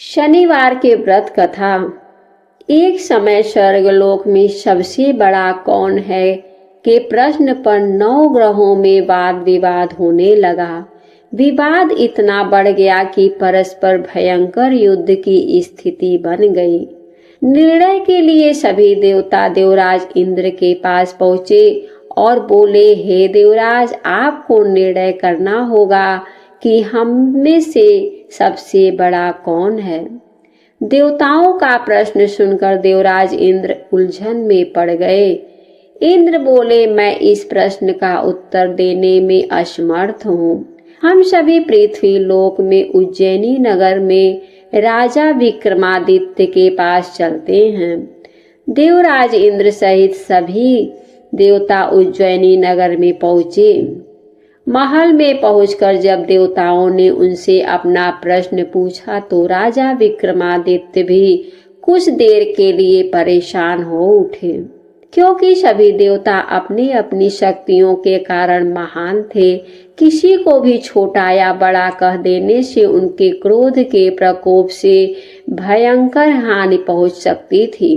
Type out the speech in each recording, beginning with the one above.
शनिवार के व्रत कथा। एक समय स्वर्गलोक में सबसे बड़ा कौन है के प्रश्न पर 9 ग्रहों में वाद विवाद होने लगा। विवाद इतना बढ़ गया कि परस्पर भयंकर युद्ध की स्थिति बन गई। निर्णय के लिए सभी देवता देवराज इंद्र के पास पहुंचे और बोले, हे देवराज, आपको निर्णय करना होगा कि हम में से सबसे बड़ा कौन है। देवताओं का प्रश्न सुनकर देवराज इंद्र उलझन में पड़ गए। इंद्र बोले, मैं इस प्रश्न का उत्तर देने में असमर्थ हूँ। हम सभी पृथ्वी लोक में उज्जैनी नगर में राजा विक्रमादित्य के पास चलते हैं। देवराज इंद्र सहित सभी देवता उज्जैनी नगर में पहुंचे। महल में पहुंचकर जब देवताओं ने उनसे अपना प्रश्न पूछा तो राजा विक्रमादित्य भी कुछ देर के लिए परेशान हो उठे, क्योंकि सभी देवता अपनी अपनी शक्तियों के कारण महान थे। किसी को भी छोटा या बड़ा कह देने से उनके क्रोध के प्रकोप से भयंकर हानि पहुंच सकती थी।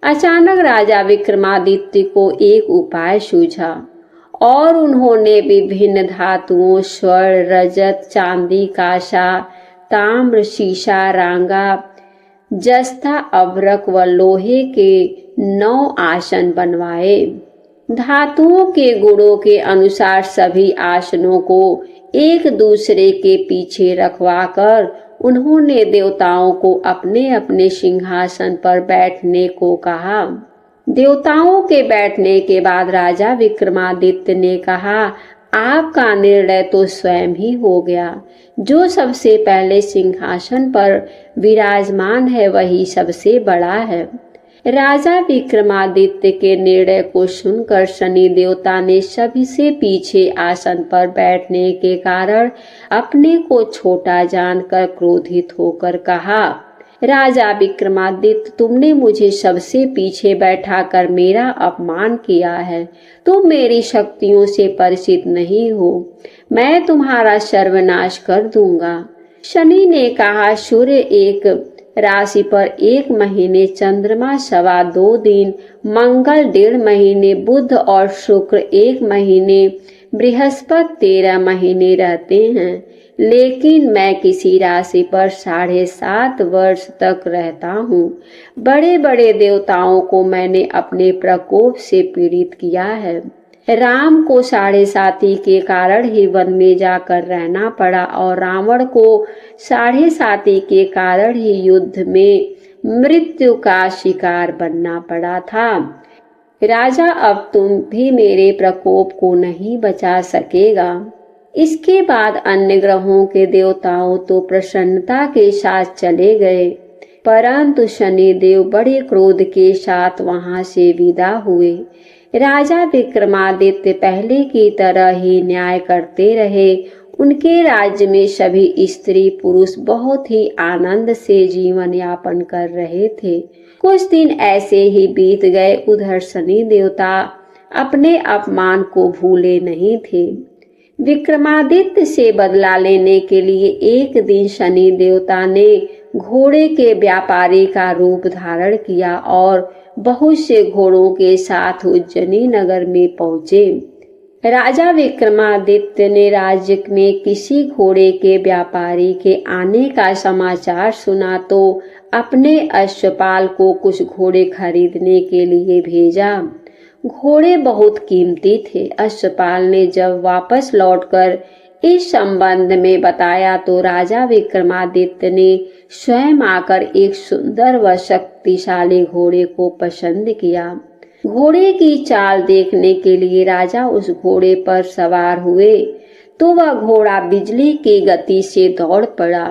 अचानक राजा विक्रमादित्य को एक उपाय सूझा और उन्होंने विभिन्न धातुओं स्वर्ण, रजत, चांदी, कांसा, ताम्र, शीशा, रांगा, जस्ता, अभ्रक व लोहे के 9 आसन बनवाए। धातुओं के गुणों के अनुसार सभी आसनों को एक दूसरे के पीछे रखवाकर उन्होंने देवताओं को अपने अपने सिंहासन पर बैठने को कहा। देवताओं के बैठने के बाद राजा विक्रमादित्य ने कहा, आपका निर्णय तो स्वयं ही हो गया। जो सबसे पहले सिंहासन पर विराजमान है वही सबसे बड़ा है। राजा विक्रमादित्य के निर्णय को सुनकर शनि देवता ने सभी से पीछे आसन पर बैठने के कारण अपने को छोटा जानकर क्रोधित होकर कहा, राजा विक्रमादित्य, तुमने मुझे सबसे पीछे बैठाकर मेरा अपमान किया है। तुम मेरी शक्तियों से परिचित नहीं हो। मैं तुम्हारा सर्वनाश कर दूंगा। शनि ने कहा, सूर्य एक राशि पर 1 महीने, चंद्रमा 2.25 दिन, मंगल 1.5 महीने, बुध और शुक्र 1 महीने, बृहस्पति 13 महीने रहते हैं, लेकिन मैं किसी राशि पर 7.5 वर्ष तक रहता हूँ। बड़े बड़े देवताओं को मैंने अपने प्रकोप से पीड़ित किया है। राम को 7.5 के कारण ही वन में जाकर रहना पड़ा और रावण को 7.5 के कारण ही युद्ध में मृत्यु का शिकार बनना पड़ा था। राजा, अब तुम भी मेरे प्रकोप को नहीं बचा सकेगा। इसके बाद अन्य ग्रहों के देवताओं तो प्रसन्नता के साथ चले गए, परंतु शनिदेव बड़े क्रोध के साथ वहां से विदा हुए। राजा विक्रमादित्य पहले की तरह ही न्याय करते रहे। उनके राज्य में सभी स्त्री पुरुष बहुत ही आनंद से जीवन यापन कर रहे थे। कुछ दिन ऐसे ही बीत गए। उधर शनि देवता अपने अपमान को भूले नहीं थे। विक्रमादित्य से बदला लेने के लिए एक दिन शनि देवता ने घोड़े के व्यापारी का रूप धारण किया और बहुत से घोड़ों के साथ उज्जैनी नगर में पहुंचे। राजा विक्रमादित्य ने राज्य में किसी घोड़े के व्यापारी के आने का समाचार सुना तो अपने अश्वपाल को कुछ घोड़े खरीदने के लिए भेजा। घोड़े बहुत कीमती थे। अश्वपाल ने जब वापस लौटकर इस संबंध में बताया तो राजा विक्रमादित्य ने स्वयं आकर एक सुंदर व शक्तिशाली घोड़े को पसंद किया। घोड़े की चाल देखने के लिए राजा उस घोड़े पर सवार हुए तो वह घोड़ा बिजली की गति से दौड़ पड़ा।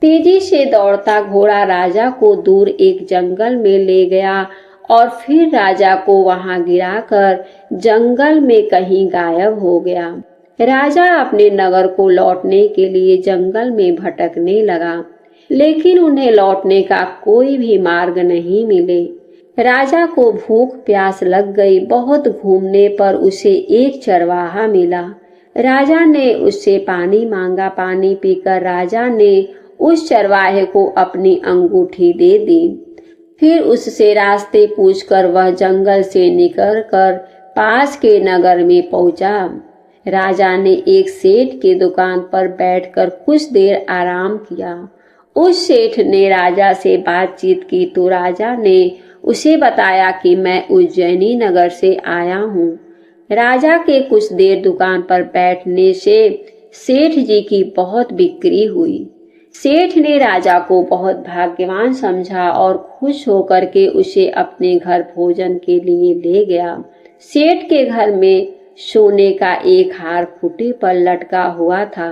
तेजी से दौड़ता घोड़ा राजा को दूर एक जंगल में ले गया और फिर राजा को वहां गिराकर जंगल में कहीं गायब हो गया। राजा अपने नगर को लौटने के लिए जंगल में भटकने लगा, लेकिन उन्हें लौटने का कोई भी मार्ग नहीं मिले। राजा को भूख प्यास लग गई। बहुत घूमने पर उसे एक चरवाहा मिला। राजा ने उससे पानी मांगा। पानी पीकर राजा ने उस चरवाहे को अपनी अंगूठी दे दी। फिर उससे रास्ते पूछकर वह जंगल से निकलकर पास के नगर में पहुंचा। राजा ने एक सेठ की दुकान पर बैठकर कुछ देर आराम किया। उस सेठ ने राजा से बातचीत की तो राजा ने उसे बताया कि मैं उज्जैनी नगर से आया हूँ। राजा के कुछ देर दुकान पर बैठने से सेठ जी की बहुत बिक्री हुई। सेठ ने राजा को बहुत भाग्यवान समझा और खुश होकर के उसे अपने घर भोजन के लिए ले गया। सेठ के घर में सोने का एक हार खूंटे पर लटका हुआ था।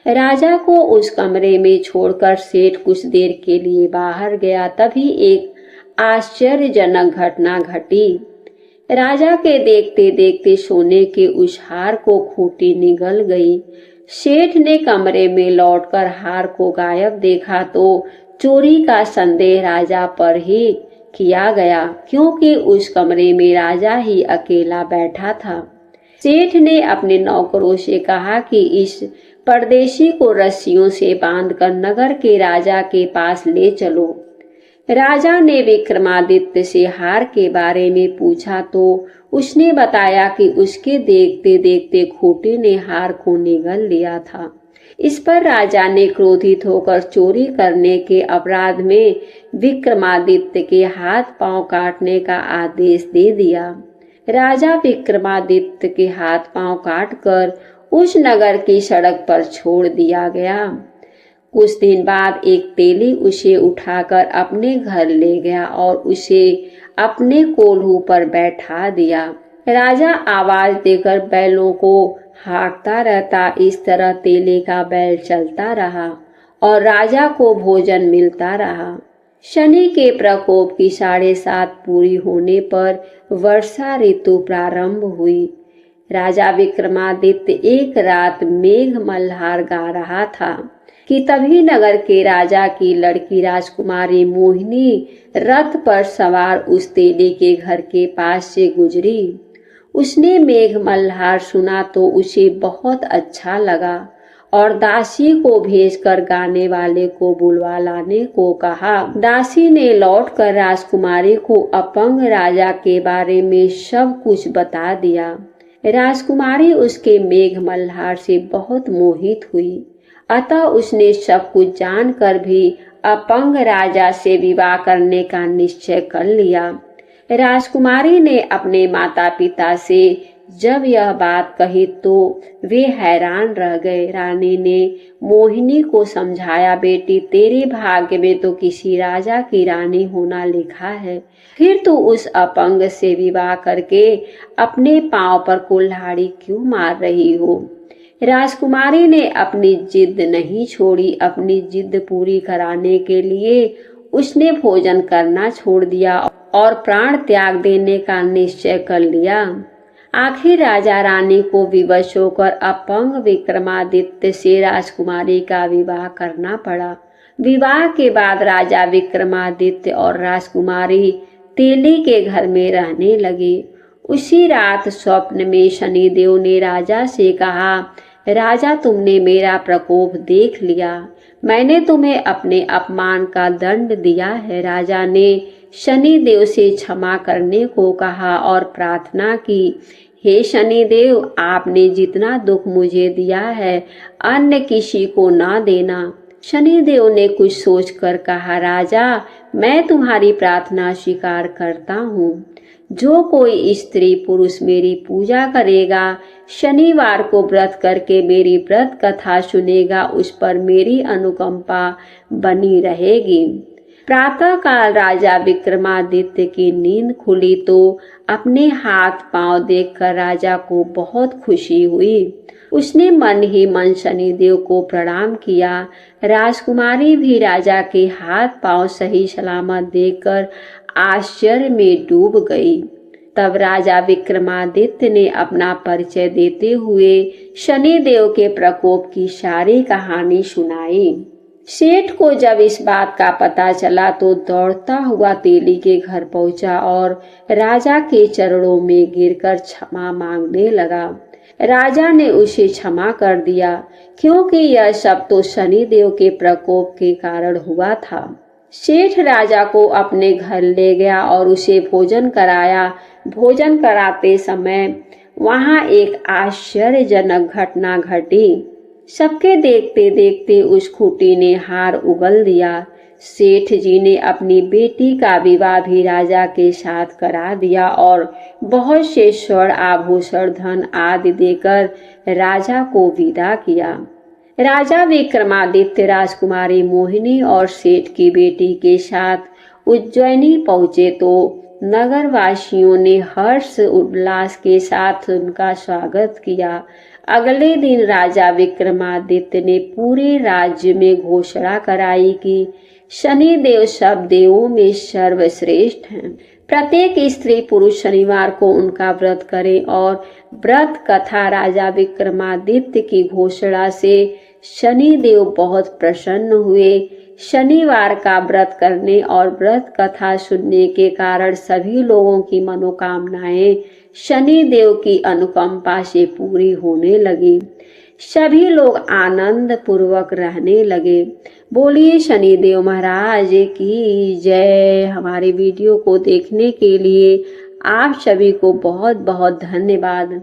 राजा को उस कमरे में छोड़कर सेठ कुछ देर के लिए बाहर गया। तभी एक आश्चर्यजनक घटना घटी। राजा के देखते देखते सोने के उस हार को खूंटी निगल गई। सेठ ने कमरे में लौटकर हार को गायब देखा तो चोरी का संदेह राजा पर ही किया गया, क्योंकि उस कमरे में राजा ही अकेला बैठा था। सेठ ने अपने नौकरों से कहा कि इस परदेशी को रस्सियों से बांधकर नगर के राजा के पास ले चलो। राजा ने विक्रमादित्य से हार के बारे में पूछा तो उसने बताया कि उसके देखते देखते खूंटे ने हार को निगल लिया था। इस पर राजा ने क्रोधित होकर चोरी करने के अपराध में विक्रमादित्य के हाथ पांव काटने का आदेश दे दिया। राजा विक्रमादित्य के हाथ पांव काटकर उस नगर की सड़क पर छोड़ दिया गया। कुछ दिन बाद एक तेली उसे उठाकर अपने घर ले गया और उसे अपने कोल्हू पर बैठा दिया। राजा आवाज देकर बैलों को हाँकता रहता। इस तरह तेली का बैल चलता रहा और राजा को भोजन मिलता रहा। शनि के प्रकोप की 7.5 पूरी होने पर वर्षा ऋतु प्रारंभ हुई। राजा विक्रमादित्य एक रात मेघ मल्हार गा रहा था कि तभी नगर के राजा की लड़की राजकुमारी मोहिनी रथ पर सवार उस तेली के घर के पास से गुजरी। उसने मेघ मल्हार सुना तो उसे बहुत अच्छा लगा और दासी को भेजकर गाने वाले को बुलवा लाने को कहा। दासी ने लौटकर राजकुमारी को अपंग राजा के बारे में सब कुछ बता दिया। राजकुमारी उसके मेघ मल्हार से बहुत मोहित हुई, अतः उसने सब कुछ जानकर भी अपंग राजा से विवाह करने का निश्चय कर लिया। राजकुमारी ने अपने माता पिता से जब यह बात कही तो वे हैरान रह गए। रानी ने मोहिनी को समझाया, बेटी तेरे भाग्य में तो किसी राजा की रानी होना लिखा है, फिर तू उस अपंग से विवाह करके अपने पांव पर कुल्हाड़ी क्यों मार रही हो। राजकुमारी ने अपनी जिद नहीं छोड़ी। अपनी जिद पूरी कराने के लिए उसने भोजन करना छोड़ दिया और प्राण त्याग देने का निश्चय कर लिया। आखिर राजा रानी को विवश होकर अपंग विक्रमादित्य से राजकुमारी का विवाह करना पड़ा। विवाह के बाद राजा विक्रमादित्य और राजकुमारी तेली के घर में रहने लगे। उसी रात स्वप्न में शनिदेव ने राजा से कहा, राजा तुमने मेरा प्रकोप देख लिया, मैंने तुम्हें अपने अपमान का दंड दिया है। राजा ने शनिदेव से क्षमा करने को कहा और प्रार्थना की, हे शनिदेव आपने जितना दुख मुझे दिया है अन्य किसी को ना देना। शनिदेव ने कुछ सोचकर कहा, राजा मैं तुम्हारी प्रार्थना स्वीकार करता हूँ। जो कोई स्त्री पुरुष मेरी पूजा करेगा, शनिवार को व्रत करके मेरी व्रत कथा सुनेगा, उस पर मेरी अनुकंपा बनी रहेगी। प्रातः काल राजा विक्रमादित्य की नींद खुली तो अपने हाथ पांव देखकर राजा को बहुत खुशी हुई। उसने मन ही मन शनिदेव को प्रणाम किया। राजकुमारी भी राजा के हाथ पांव सही सलामत देखकर आश्चर्य में डूब गई। तब राजा विक्रमादित्य ने अपना परिचय देते हुए शनिदेव के प्रकोप की सारी कहानी सुनाई। सेठ को जब इस बात का पता चला तो दौड़ता हुआ तेली के घर पहुंचा और राजा के चरणों में गिरकर क्षमा मांगने लगा। राजा ने उसे क्षमा कर दिया, क्योंकि यह सब तो शनिदेव के प्रकोप के कारण हुआ था। सेठ राजा को अपने घर ले गया और उसे भोजन कराया। भोजन कराते समय वहां एक आश्चर्यजनक घटना घटी। सबके देखते देखते उस खूंटी ने हार उगल दिया। सेठ जी ने अपनी बेटी का विवाह भी राजा के साथ करा दिया और बहुत से स्वर्ण आभूषण धन आदि देकर राजा को विदा किया। राजा विक्रमादित्य राजकुमारी मोहिनी और सेठ की बेटी के साथ उज्जैनी पहुंचे तो नगरवासियों ने हर्ष उल्लास के साथ उनका स्वागत किया। अगले दिन राजा विक्रमादित्य ने पूरे राज्य में घोषणा कराई कि शनिदेव सब देवों में सर्वश्रेष्ठ हैं। प्रत्येक स्त्री पुरुष शनिवार को उनका व्रत करें और व्रत कथा राजा विक्रमादित्य की घोषणा से शनिदेव बहुत प्रसन्न हुए। शनिवार का व्रत करने और व्रत कथा सुनने के कारण सभी लोगों की मनोकामनाएं शनिदेव की अनुकंपा से पूरी होने लगी। सभी लोग आनंद पूर्वक रहने लगे। बोलिए शनिदेव महाराज की जय। हमारे वीडियो को देखने के लिए आप सभी को बहुत बहुत धन्यवाद।